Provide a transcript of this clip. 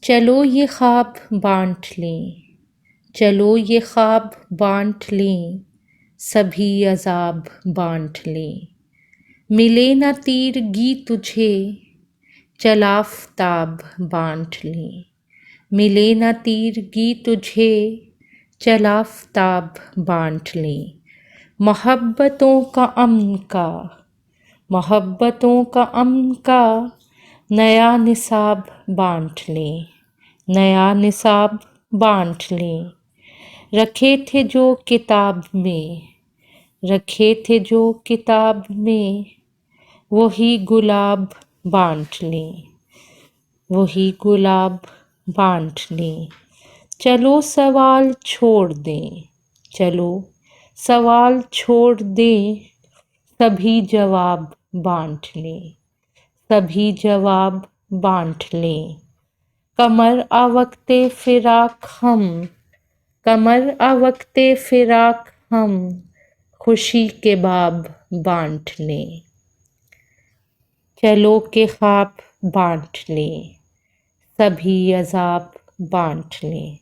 चलो ये ख्वाब बांट लें, चलो ये ख्वाब बांट लें, सभी अजाब बांट लें। मिले न तीरगी तुझे, चल आफ़ताब बांट लें। मिले न तीरगी तुझे, चल आफ़ताब बांट लें। मोहब्बतों का अमन का, मोहब्बतों का अमन का नया निसाब बांट लें, नया निसाब बांट लें। रखे थे जो किताब में, रखे थे जो किताब में, वही गुलाब बांट लें, वही गुलाब बांट लें। चलो सवाल छोड़ दें, चलो सवाल छोड़ दें, सभी जवाब बांट लें, सभी जवाब बांट लें। कमर आवक्ते फिराक हम, कमर आवक्ते फिराक हम, खुशी के बाब बांट लें। चलो के ख्वाब बांट लें, सभी अजाब बांट लें।